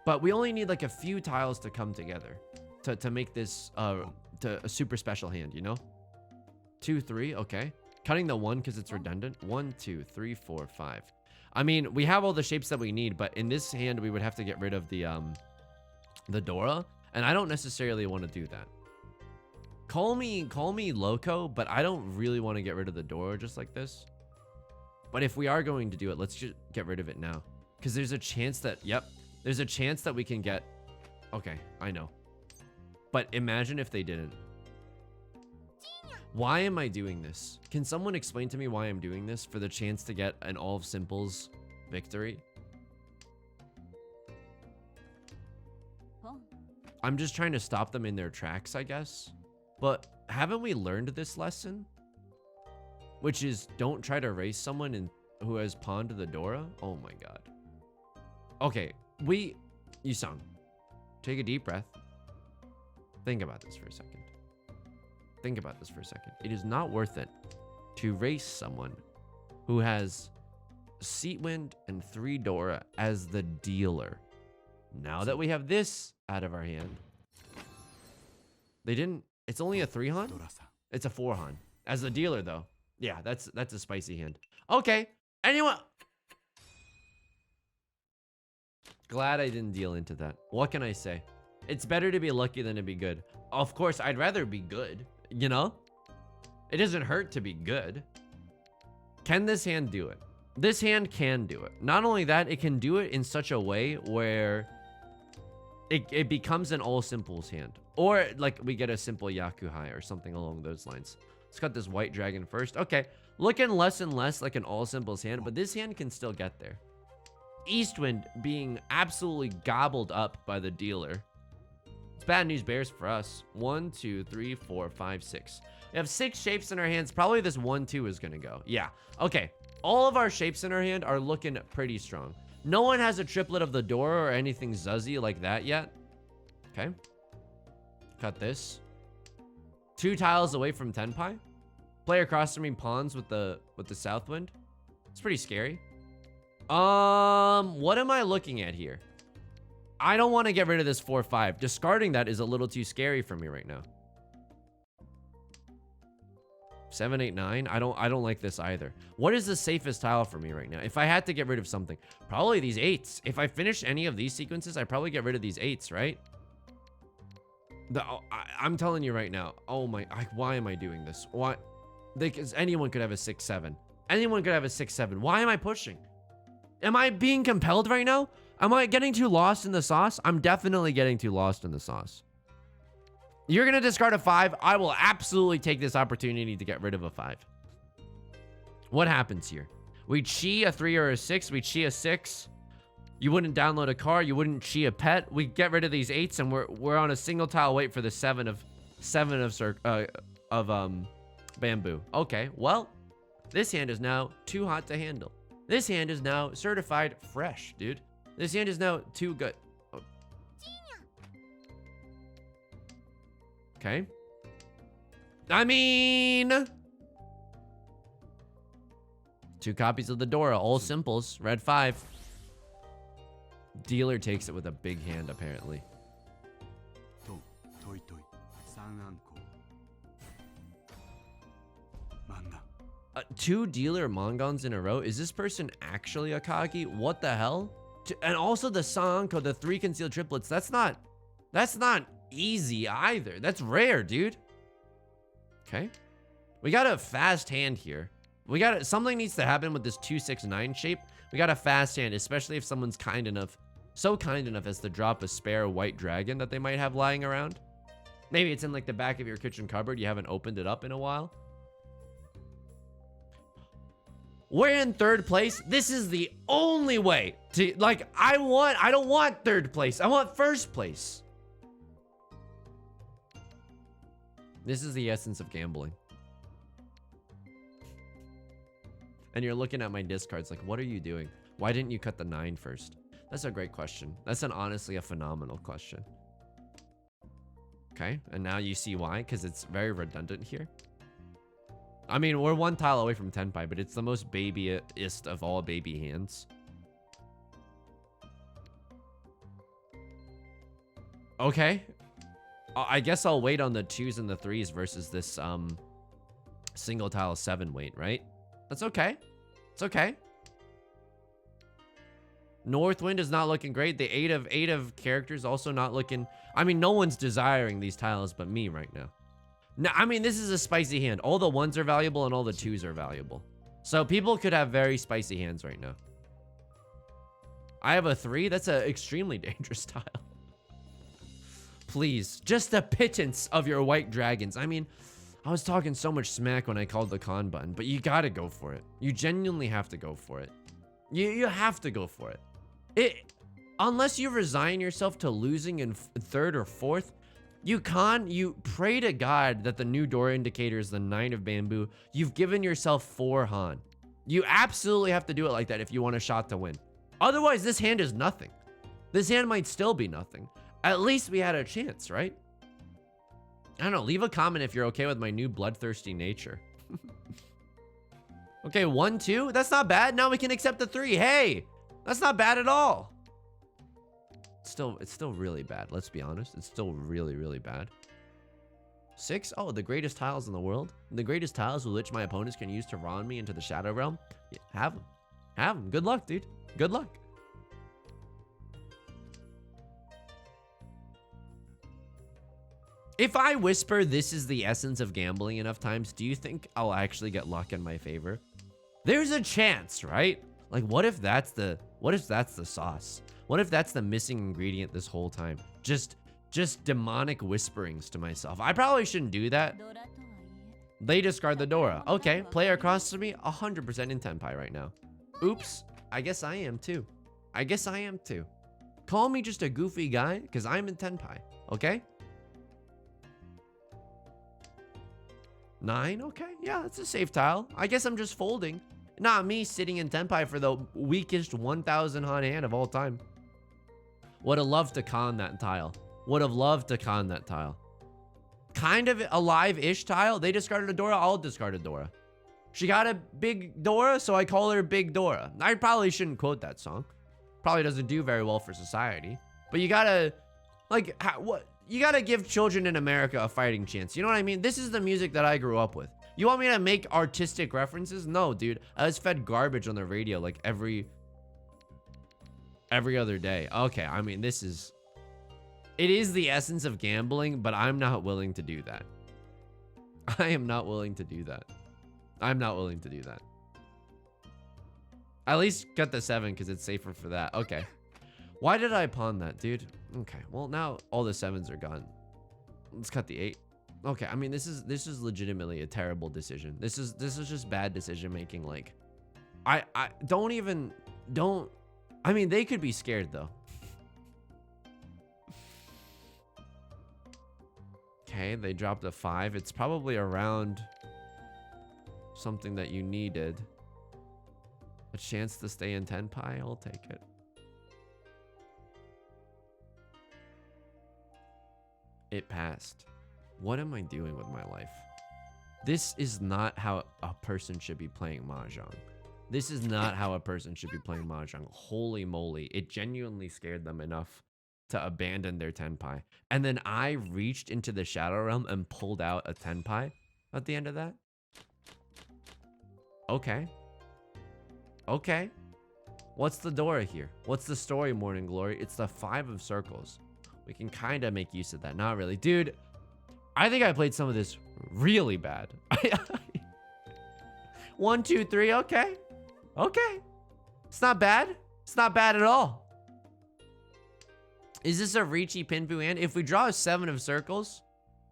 But we only need like a few tiles to come together to make this to a super special hand, you know? 2, 3, okay. Cutting the 1 because it's redundant. 1, 2, 3, 4, 5. I mean, we have all the shapes that we need, but in this hand we would have to get rid of the Dora, and I don't necessarily want to do that. Call me loco, but I don't really want to get rid of the Dora just like this. But if we are going to do it, let's just get rid of it now, because there's a chance that, yep, there's a chance that we can get, okay, I know. But imagine if they didn't. Why am I doing this? Can someone explain to me why I'm doing this for the chance to get an all of simples victory? I'm just trying to stop them in their tracks, I guess. But haven't we learned this lesson? Which is, don't try to race someone who has pawned the Dora. Oh my god. Okay, Yusong, take a deep breath. Think about this for a second. Think about this for a second. It is not worth it to race someone who has Seatwind and 3 Dora as the dealer. Now that we have this out of our hand, they didn't. It's only a 3 Han. It's a 4 Han as the dealer though. Yeah, that's a spicy hand. Okay. Anyone? Glad I didn't deal into that. What can I say? It's better to be lucky than to be good. Of course, I'd rather be good. You know, it doesn't hurt to be good. Can this hand do it? This hand can do it. Not only that, it can do it in such a way where it becomes an all simples hand, or like we get a simple Yakuhai or something along those lines. Let's cut this white dragon first. Okay, looking less and less like an all simples hand, but this hand can still get there. Eastwind being absolutely gobbled up by the dealer. It's bad news bears for us. 1, 2, 3, 4, 5, 6. We have 6 shapes in our hands. Probably this 1, 2 is gonna go. Yeah. Okay. All of our shapes in our hand are looking pretty strong. No one has a triplet of the Dora or anything zuzzy like that yet. Okay. Cut this. 2 tiles away from Tenpai. Player across from me pawns with the Southwind. It's pretty scary. What am I looking at here? I don't want to get rid of this 4-5. Discarding that is a little too scary for me right now. 7, 8, 9. I don't like this either. What is the safest tile for me right now? If I had to get rid of something, probably these 8s. If I finish any of these sequences, I probably get rid of these 8s, right? I'm telling you right now. Oh my, why am I doing this? Why? Because anyone could have a 6-7. Anyone could have a 6-7. Why am I pushing? Am I being compelled right now? Am I getting too lost in the sauce? I'm definitely getting too lost in the sauce. You're going to discard a 5. I will absolutely take this opportunity to get rid of a 5. What happens here? We chi a 3 or a 6. We chi a 6. You wouldn't download a car. You wouldn't chi a pet. We get rid of these 8s, and we're on a single tile wait for the 7 of bamboo. Okay, well, this hand is now too hot to handle. This hand is now certified fresh, dude. This hand is now too good. Oh. Okay. I mean, 2 copies of the Dora, all simples. Red 5. Dealer takes it with a big hand, apparently. 2 dealer Mongons in a row? Is this person actually Akagi? What the hell? And also the Sanko, the 3 concealed triplets. That's not easy either. That's rare, dude. Okay. We got a fast hand here. Something needs to happen with this 269 shape. We got a fast hand, especially if someone's kind enough, so kind enough as to drop a spare white dragon that they might have lying around. Maybe it's in like the back of your kitchen cupboard. You haven't opened it up in a while. We're in 3rd place. This is the only way to, like, I don't want 3rd place. I want 1st place. This is the essence of gambling. And you're looking at my discards like, what are you doing? Why didn't you cut the 9 first? That's a great question. That's honestly a phenomenal question. Okay, and now you see why, because it's very redundant here. I mean, we're 1 tile away from Tenpai, but it's the most babyist of all baby hands. Okay. I guess I'll wait on the 2s and the 3s versus this single tile 7 wait, right? That's okay. It's okay. Northwind is not looking great. The 8 of characters also not looking. I mean, no one's desiring these tiles but me right now. No, I mean, this is a spicy hand. All the 1s are valuable and all the 2s are valuable. So people could have very spicy hands right now. I have a 3. That's an extremely dangerous tile. Please, just a pittance of your white dragons. I mean, I was talking so much smack when I called the con button, but you gotta go for it. You genuinely have to go for it. You have to go for it. Unless you resign yourself to losing in 3rd or 4th, you pray to God that the new door indicator is the 9 of bamboo. You've given yourself 4 Han. You absolutely have to do it like that if you want a shot to win. Otherwise, this hand is nothing. This hand might still be nothing. At least we had a chance, right? I don't know. Leave a comment if you're okay with my new bloodthirsty nature. Okay, 1, 2. That's not bad. Now we can accept the 3. Hey, that's not bad at all. It's still really bad. Let's be honest. It's still really, really bad. 6. Oh, the greatest tiles in the world. The greatest tiles with which my opponents can use to run me into the shadow realm. Yeah, have them. Have them. Good luck, dude. Good luck. If I whisper this is the essence of gambling enough times, do you think I'll actually get luck in my favor? There's a chance, right? Like, what if that's the sauce? What if that's the missing ingredient this whole time? Just demonic whisperings to myself. I probably shouldn't do that. They discard the Dora. Okay, player across from me, 100% in Tenpai right now. Oops, I guess I am too. Call me just a goofy guy, because I'm in Tenpai, okay? 9, okay, yeah, that's a safe tile. I guess I'm just folding. Not me sitting in Tenpai for the weakest 1,000 Han hand of all time. Would have loved to con that tile. Kind of a live-ish tile. They discarded a Dora, I'll discard a Dora. She got a big Dora, so I call her Big Dora. I probably shouldn't quote that song. Probably doesn't do very well for society. But you gotta, like, what? You gotta give children in America a fighting chance. You know what I mean? This is the music that I grew up with. You want me to make artistic references? No, dude. I was fed garbage on the radio like every other day. Okay, I mean, it is the essence of gambling, but I'm not willing to do that. I am not willing to do that. I'm not willing to do that. At least cut the 7 because it's safer for that. Okay. Why did I pawn that, dude? Okay, well, now all the 7s are gone. Let's cut the 8. Okay, I mean, this is legitimately a terrible decision. This is just bad decision making. Like, I mean, they could be scared though. Okay, they dropped a 5. It's probably around something that you needed. A chance to stay in Tenpai, I'll take it. It passed. What am I doing with my life? This is not how a person should be playing Mahjong. This is not how a person should be playing Mahjong. Holy moly. It genuinely scared them enough to abandon their tenpai. And then I reached into the Shadow Realm and pulled out a tenpai at the end of that. Okay. Okay. What's the Dora here? What's the story, Morning Glory? It's the 5 of circles. We can kind of make use of that. Not really. Dude, I think I played some of this really bad. 1, 2, 3. Okay. Okay. It's not bad. It's not bad at all. Is this a Riichi Pinfu hand? If we draw a 7 of circles,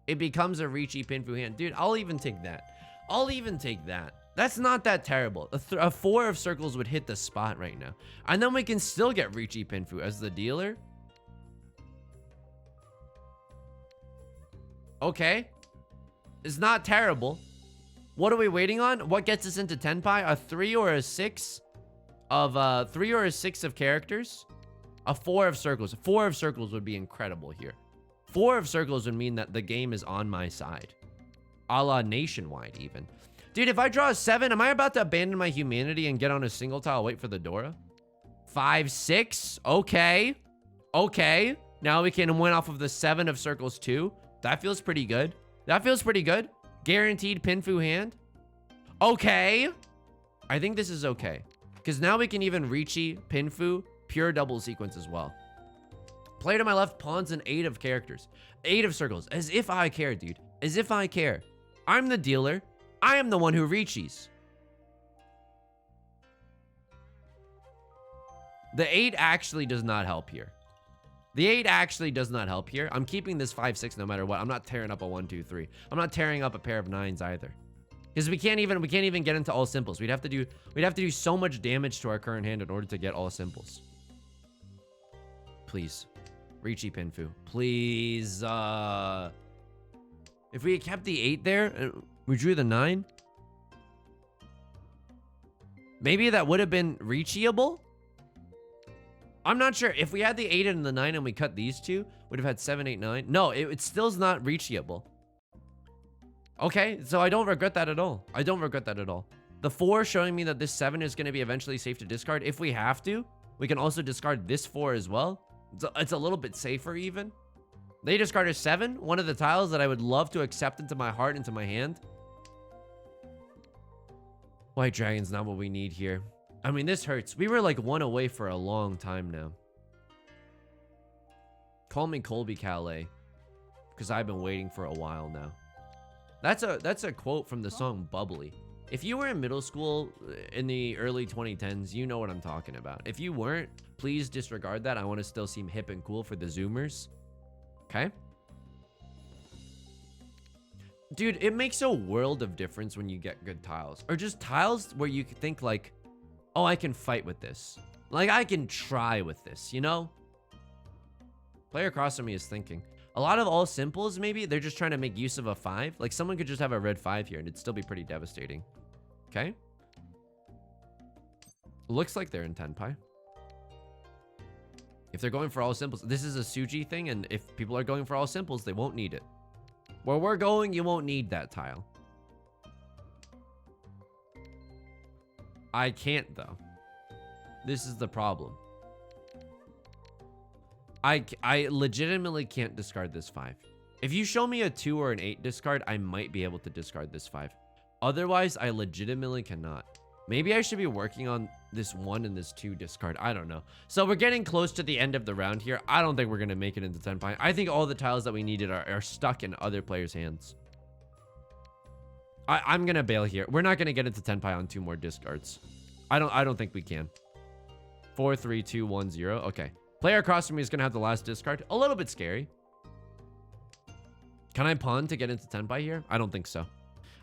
it becomes a Riichi Pinfu hand. Dude, I'll even take that. I'll even take that. That's not that terrible. A 4 of circles would hit the spot right now. And then we can still get Riichi Pinfu as the dealer. Okay. It's not terrible. What are we waiting on? What gets us into tenpai? A 3 or a 6 of 3 or a 6 of characters? A 4 of circles. 4 of circles would be incredible here. 4 of circles would mean that the game is on my side. A la nationwide even. Dude, if I draw a 7, am I about to abandon my humanity and get on a single tile, wait for the Dora? 5, 6. Okay. Okay. Now we can win off of the 7 of circles too. That feels pretty good. That feels pretty good. Guaranteed Pinfu hand. Okay. I think this is okay. Because now we can even Riichi, Pinfu, pure double sequence as well. Player to my left pawns an 8 of characters. 8 of circles. As if I care, dude. As if I care. I'm the dealer. I am the one who Riichis. The 8 actually does not help here. The 8 actually does not help here. I'm keeping this 5, 6 no matter what. I'm not tearing up a 1, 2, 3. I'm not tearing up a pair of 9s either. Because we can't even get into all simples. We'd have to do so much damage to our current hand in order to get all simples. Please. Riichi Pinfu. Please. If we had kept the 8 there, we drew the 9. Maybe that would have been Riichiable. I'm not sure. If we had the 8 and the 9 and we cut these two, we'd have had 7, 8, 9. No, it still's not Riichiable. Okay, so I don't regret that at all. I don't regret that at all. The 4 showing me that this 7 is going to be eventually safe to discard. If we have to, we can also discard this 4 as well. It's a little bit safer even. They discarded 7, one of the tiles that I would love to accept into my heart, into my hand. White Dragon's not what we need here. I mean, this hurts. We were like 1 away for a long time now. Call me Colby Calais, because I've been waiting for a while now. That's a quote from the song Bubbly. If you were in middle school in the early 2010s, you know what I'm talking about. If you weren't, please disregard that. I want to still seem hip and cool for the Zoomers. Okay? Dude, it makes a world of difference when you get good tiles. Or just tiles where you think like, oh, I can fight with this. Like, I can try with this, you know? Player across from me is thinking. A lot of all simples, maybe, they're just trying to make use of a 5. Like, someone could just have a red 5 here, and it'd still be pretty devastating. Okay? Looks like they're in tenpai. If they're going for all simples, this is a Suji thing, and if people are going for all simples, they won't need it. Where we're going, you won't need that tile. I can't, though. This is the problem. I legitimately can't discard this 5. If you show me a 2 or an 8 discard, I might be able to discard this 5. Otherwise, I legitimately cannot. Maybe I should be working on this 1 and this 2 discard. I don't know. So we're getting close to the end of the round here. I don't think we're going to make it into tenpai. I think all the tiles that we needed are stuck in other players' hands. I'm going to bail here. We're not going to get into tenpai on 2 more discards. I don't think we can. 4, 3, 2, 1, 0. Okay. Player across from me is going to have the last discard. A little bit scary. Can I pawn to get into tenpai here? I don't think so.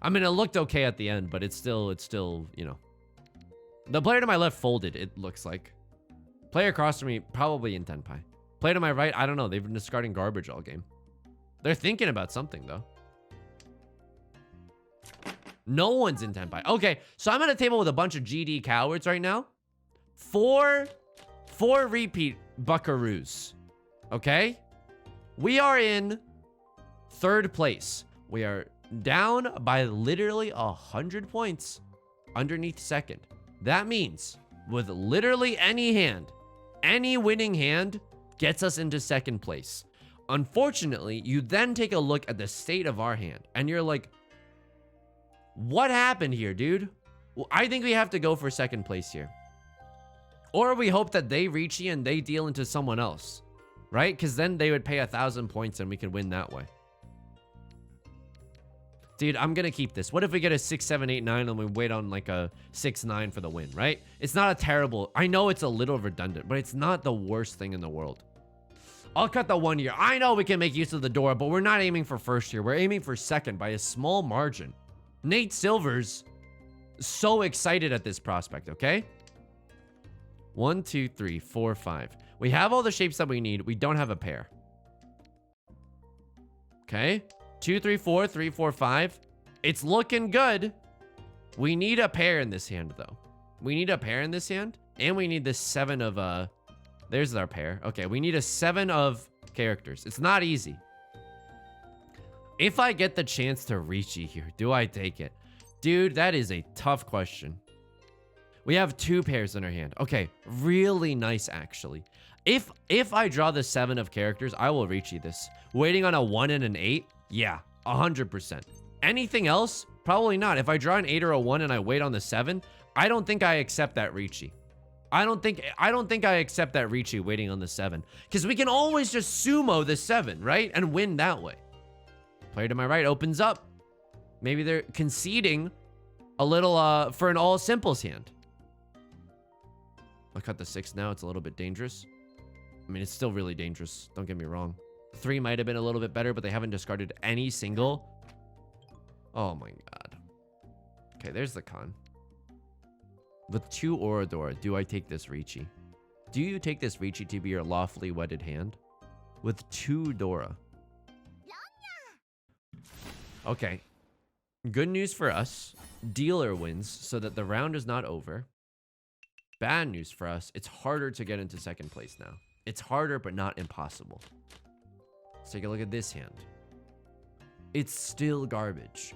I mean, it looked okay at the end, but it's still, you know. The player to my left folded, it looks like. Player across from me, probably in tenpai. Player to my right, I don't know. They've been discarding garbage all game. They're thinking about something, though. No one's in tenpai. Okay, so I'm at a table with a bunch of GD cowards right now. Four repeat buckaroos. Okay? We are in 3rd place. We are down by literally 100 points underneath 2nd. That means with literally any hand, any winning hand gets us into second place. Unfortunately, you then take a look at the state of our hand and you're like, what happened here, dude? Well, I think we have to go for second place here. Or we hope that they Riichi and they deal into someone else, right? Because then they would pay 1,000 points and we could win that way. Dude, I'm gonna keep this. What if we get a 6, 7, 8, 9 and we wait on like a 6, 9 for the win, right? It's not a terrible, I know it's a little redundant, but it's not the worst thing in the world. I'll cut the 1 year. I know we can make use of the door, but we're not aiming for first year. We're aiming for second by a small margin. Nate Silver's so excited at this prospect, okay? 1, 2, 3, 4, 5. We have all the shapes that we need. We don't have a pair. Okay. 2, 3, 4, 3, 4, 5. It's looking good. We need a pair in this hand, though. We need a pair in this hand. And we need this 7 of, there's our pair. Okay, we need a 7 of characters. It's not easy. If I get the chance to Riichi here, do I take it? Dude, that is a tough question. We have 2 pairs in our hand. Okay, really nice, actually. If I draw the 7 of characters, I will Riichi this. Waiting on a 1 and an 8? Yeah, 100%. Anything else? Probably not. If I draw an 8 or a 1 and I wait on the 7, I don't think I accept that Riichi. I don't think I accept that Riichi waiting on the 7. Because we can always just sumo the 7, right? And win that way. Player to my right opens up. Maybe they're conceding a little for an all simples hand. I'll cut the 6 now. It's a little bit dangerous. I mean, it's still really dangerous. Don't get me wrong. 3 might have been a little bit better, but they haven't discarded any single. Oh my god. Okay, there's the con. With 2 Oradora, do I take this Riichi? Do you take this Riichi to be your lawfully wedded hand? With 2 Dora. Okay. Good news for us. Dealer wins so that the round is not over. Bad news for us. It's harder to get into second place now. It's harder, but not impossible. Let's take a look at this hand. It's still garbage.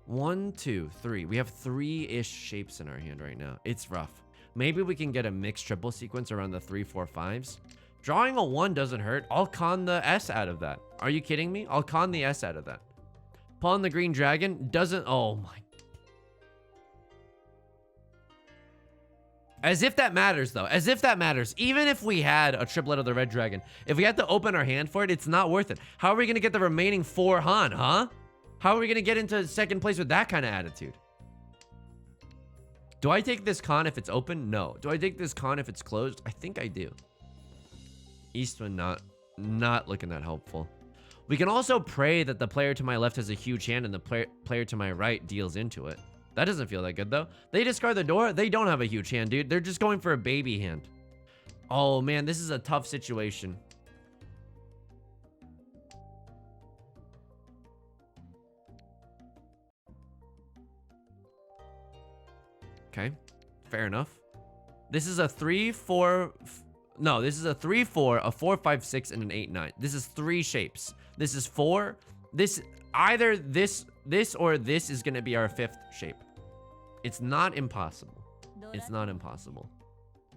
1, 2, 3. We have 3-ish shapes in our hand right now. It's rough. Maybe we can get a mixed triple sequence around the 3, 4, 5s. Drawing a 1 doesn't hurt. I'll con the S out of that. Are you kidding me? I'll con the S out of that. Pawn the green dragon doesn't... Oh my... As if that matters, though. As if that matters. Even if we had a triplet of the red dragon, if we had to open our hand for it, it's not worth it. How are we going to get the remaining 4 Han, huh? How are we going to get into second place with that kind of attitude? Do I take this con if it's open? No. Do I take this con if it's closed? I think I do. Eastman not looking that helpful. We can also pray that the player to my left has a huge hand and the player to my right deals into it. That doesn't feel that good, though. They discard the door. They don't have a huge hand, dude. They're just going for a baby hand. Oh, man. This is a tough situation. Okay. Fair enough. This is a 3, 4... No, this is a 3, 4, a 4, 5, 6, and an 8, 9. This is 3 shapes. This is 4. This... Either this or this is going to be our 5th shape. It's not impossible. It's not impossible.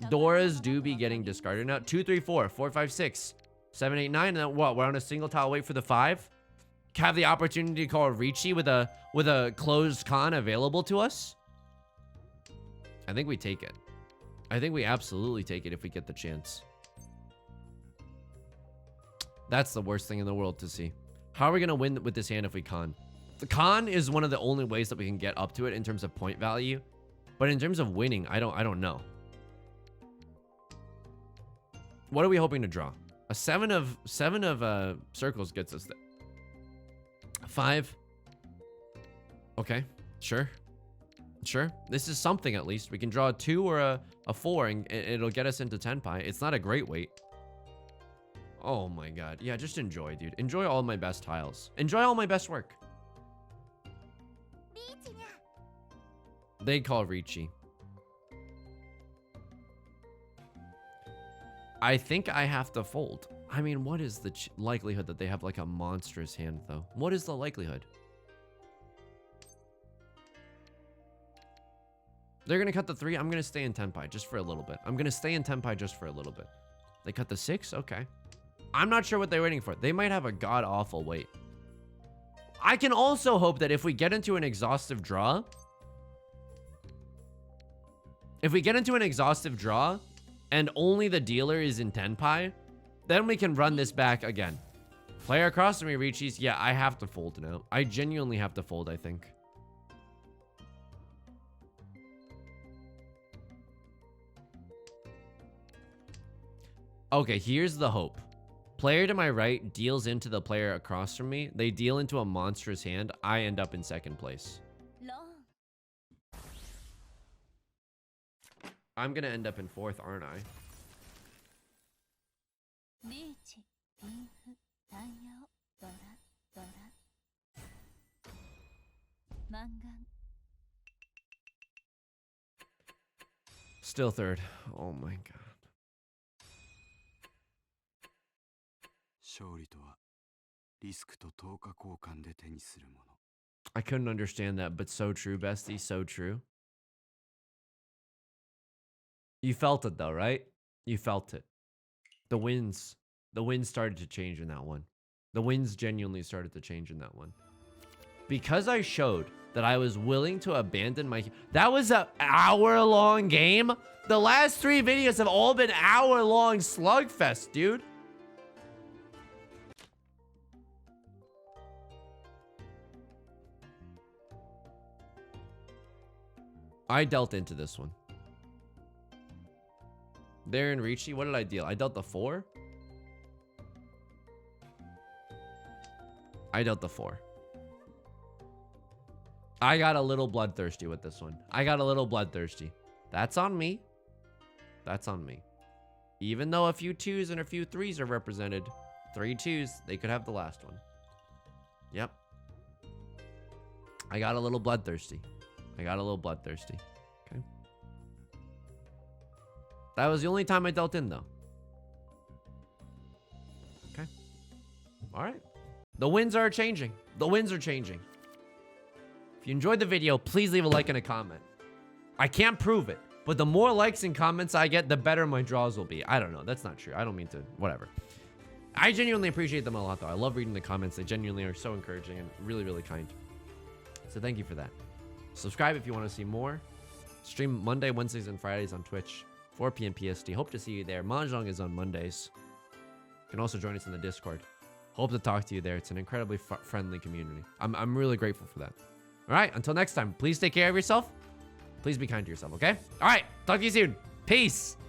Doras do be getting discarded now. 2, 3, 4, 4, 5, 6, 7, 8, 9. And then what? We're on a single tile. Wait for the 5. Have the opportunity to call a Riichi with a closed con available to us. I think we take it. I think we absolutely take it if we get the chance. That's the worst thing in the world to see. How are we going to win with this hand if we con? The con is one of the only ways that we can get up to it in terms of point value. But in terms of winning, I don't know. What are we hoping to draw? A 7 of circles gets us there. 5. Okay, sure. Sure. This is something at least. We can draw a 2 or a 4 and it'll get us into Tenpai. It's not a great weight. Oh my god. Yeah, just enjoy, dude. Enjoy all my best tiles. Enjoy all my best work. They call Riichi. I think I have to fold. I mean, what is the likelihood that they have like a monstrous hand, though? What is the likelihood? They're gonna cut the 3. I'm gonna stay in Tenpai just for a little bit. I'm gonna stay in Tenpai just for a little bit. They cut the 6? Okay. I'm not sure what they're waiting for. They might have a god-awful wait. I can also hope that if we get into an exhaustive draw... If we get into an exhaustive draw, and only the dealer is in Tenpai, then we can run this back again. Player across from me, Riichi's. Yeah, I have to fold now. I genuinely have to fold, I think. Okay, here's the hope. Player to my right deals into the player across from me. They deal into a monstrous hand. I end up in second place. I'm gonna end up in 4th, aren't I? Still 3rd. Oh my god. I couldn't understand that, but so true, bestie. So true. You felt it though, right? You felt it. The winds started to change in that one. The winds genuinely started to change in that one. Because I showed that I was willing to abandon my... That was an hour-long game? The last 3 videos have all been hour-long slugfest, dude. I dealt into this one. There in Riichi, what did I deal? I dealt the 4? I dealt the 4. I got a little bloodthirsty with this one. I got a little bloodthirsty. That's on me. That's on me. Even though a few 2s and a few 3s are represented, 3 2s, they could have the last one. Yep. I got a little bloodthirsty. I got a little bloodthirsty. Okay. That was the only time I dealt in, though. Okay. All right. The winds are changing. The winds are changing. If you enjoyed the video, please leave a like and a comment. I can't prove it, but the more likes and comments I get, the better my draws will be. I don't know. That's not true. I don't mean to. Whatever. I genuinely appreciate them a lot, though. I love reading the comments. They genuinely are so encouraging and really, really kind. So thank you for that. Subscribe if you want to see more. Stream Monday, Wednesdays, and Fridays on Twitch, 4 p.m. PST. Hope to see you there. Mahjong is on Mondays. You can also join us in the Discord. Hope to talk to you there. It's an incredibly friendly community. I'm really grateful for that. All right, until next time, please take care of yourself. Please be kind to yourself, okay? All right, talk to you soon. Peace.